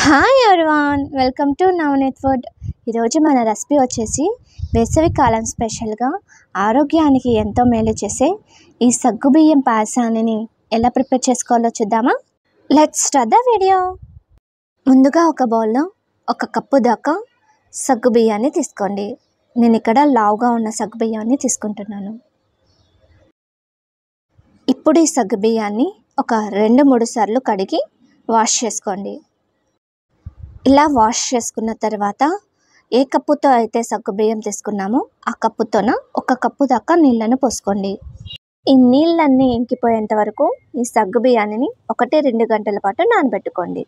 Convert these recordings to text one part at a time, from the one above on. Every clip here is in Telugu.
Hi everyone, welcome to Navneet food. ఈరోజు మన రెసిపీ వచ్చేసి వేసవి కాలం స్పెషల్గా ఆరోగ్యానికి ఎంతో మేలు చేసే ఈ సగ్గుబియ్యం పాయసాన్ని ఎలా ప్రిపేర్ చేసుకోవాలో చూద్దామా. Let's start the video. ముందుగా ఒక బౌల్లో 1 కప్పు దాకా సగ్గుబియ్యాన్ని తీసుకోండి. నేను ఇక్కడ లావుగా ఉన్న సగ్గుబియ్యాన్ని తీసుకుంటున్నాను. ఇప్పుడు ఈ సగ్గుబియ్యాన్ని ఒక 2-3 సార్లు కడిగి వాష్ చేసుకోండి. ఇలా వాష్ చేసుకున్న తర్వాత ఏ కప్పుతో అయితే సగ్గుబియ్యం తీసుకున్నామో ఆ కప్పుతోన 1 కప్పు దాకా నీళ్ళను పోసుకోండి. ఈ నీళ్ళన్నీ ఇంకిపోయేంత వరకు ఈ సగ్గుబియ్యాన్ని 1-2 గంటల పాటు నానబెట్టుకోండి.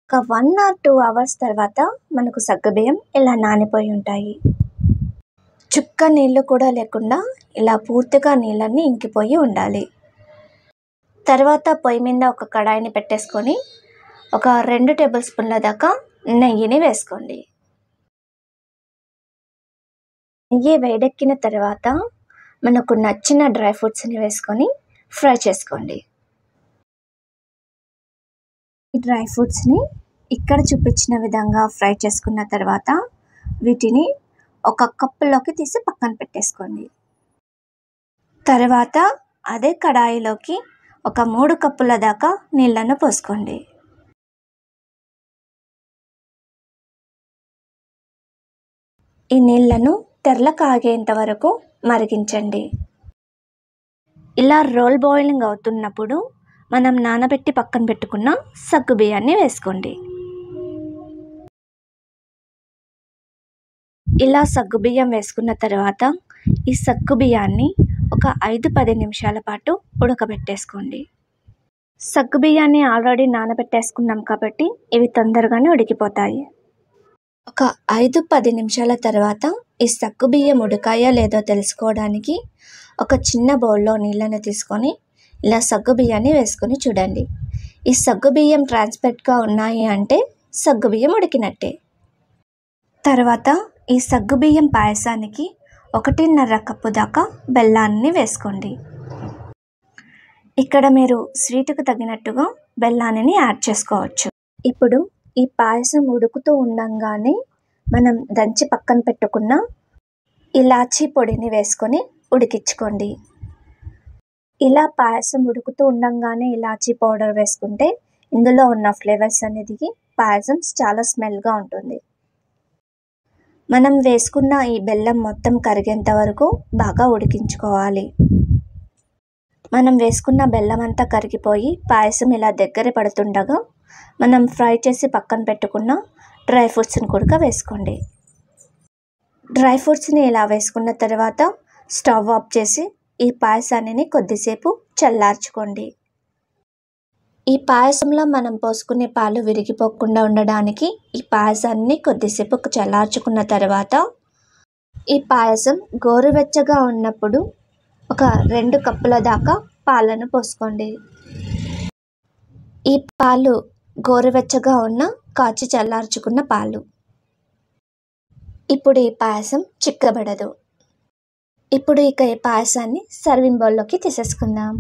ఒక 1 or 2 అవర్స్ తర్వాత మనకు సగ్గుబియ్యం ఇలా నానిపోయి ఉంటాయి. చుక్క నీళ్ళు కూడా లేకుండా ఇలా పూర్తిగా నీళ్ళన్నీ ఇంకిపోయి ఉండాలి. తర్వాత పొయ్యి మీద ఒక కడాయిని పెట్టేసుకొని ఒక 2 టేబుల్ స్పూన్ల దాకా నెయ్యిని వేసుకోండి. నెయ్యి వేడెక్కిన తర్వాత మనకు నచ్చిన డ్రై ఫ్రూట్స్ని వేసుకొని ఫ్రై చేసుకోండి. ఈ డ్రై ఫ్రూట్స్ని ఇక్కడ చూపించిన విధంగా ఫ్రై చేసుకున్న తర్వాత వీటిని ఒక కప్పులోకి తీసి పక్కన పెట్టేసుకోండి. తర్వాత అదే కడాయిలోకి ఒక 3 కప్పుల దాకా నీళ్ళను పోసుకోండి. ఈ నీళ్లను తెరల కాగేంత వరకు మరిగించండి. ఇలా రోల్ బాయిలింగ్ అవుతున్నప్పుడు మనం నానబెట్టి పక్కన పెట్టుకున్న సగ్గుబియ్యాన్ని వేసుకోండి. ఇలా సగ్గుబియ్యం వేసుకున్న తర్వాత ఈ సగ్గుబియ్యాన్ని ఒక 5-10 నిమిషాల పాటు ఉడకబెట్టేసుకోండి. సగ్గుబియ్యాన్ని ఆల్రెడీ నానబెట్టేసుకున్నాం కాబట్టి ఇవి తొందరగానే ఉడికిపోతాయి. ఒక 5-10 నిమిషాల తర్వాత ఈ సగ్గుబియ్యం ఉడికాయో లేదో తెలుసుకోవడానికి ఒక చిన్న బౌల్లో నీళ్ళని తీసుకొని ఇలా సగ్గుబియ్యాన్ని వేసుకొని చూడండి. ఈ సగ్గుబియ్యం ట్రాన్స్పరెంట్గా ఉన్నాయి అంటే సగ్గుబియ్యం ఉడికినట్టే. తర్వాత ఈ సగ్గుబియ్యం పాయసానికి 1.5 కప్పు దాకా బెల్లాన్ని వేసుకోండి. ఇక్కడ మీరు స్వీటుకు తగినట్టుగా బెల్లాన్ని యాడ్ చేసుకోవచ్చు. ఇప్పుడు ఈ పాయసం ఉడుకుతూ ఉండంగానే మనం దంచి పక్కన పెట్టుకున్న ఇలాచీ పొడిని వేసుకొని ఉడికించుకోండి. ఇలా పాయసం ఉడుకుతూ ఉండంగానే ఇలాచీ పౌడర్ వేసుకుంటే ఇందులో ఉన్న ఫ్లేవర్స్ అనేది పాయసం చాలా స్మెల్గా ఉంటుంది. మనం వేసుకున్న ఈ బెల్లం మొత్తం కరిగేంత వరకు బాగా ఉడికించుకోవాలి. మనం వేసుకున్న బెల్లం అంతా కరిగిపోయి పాయసం ఇలా దగ్గర పడుతుండగా మనం ఫ్రై చేసి పక్కన పెట్టుకున్న డ్రై ఫ్రూట్స్ని కూడా వేసుకోండి. డ్రై ఫ్రూట్స్ని ఇలా వేసుకున్న తర్వాత స్టవ్ ఆఫ్ చేసి ఈ పాయసాన్ని కొద్దిసేపు చల్లార్చుకోండి. ఈ పాయసంలో మనం పోసుకునే పాలు విరిగిపోకుండా ఉండడానికి ఈ పాయసాన్ని కొద్దిసేపు చల్లార్చుకున్న తర్వాత ఈ పాయసం గోరువెచ్చగా ఉన్నప్పుడు ఒక 2 కప్పుల దాకా పాలను పోసుకోండి. ఈ పాలు గోరువెచ్చగా ఉన్న కాచి చల్లార్చుకున్న పాలు. ఇప్పుడు ఈ పాయసం చిక్కబడదు. ఇప్పుడు ఈ పాయసాన్ని సర్వింగ్ బౌల్లోకి తీసేసుకుందాం.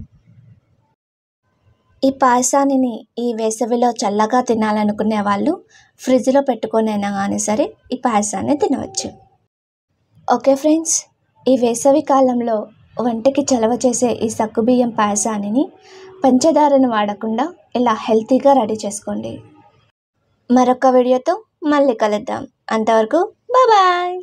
ఈ పాయసాన్ని ఈ వేసవిలో చల్లగా తినాలనుకునే వాళ్ళు ఫ్రిడ్జ్లో పెట్టుకొనైనా కానీ సరే ఈ పాయసాన్ని తినవచ్చు. ఓకే ఫ్రెండ్స్, ఈ వేసవి కాలంలో వంటికి చలవ చేసే ఈ సగ్గుబియ్యం పాయసాన్ని పంచదారను వాడకుండా ఇలా హెల్తీగా రెడీ చేసుకోండి. మరొక వీడియోతో మళ్ళీ కలుద్దాం. అంతవరకు బాయ్.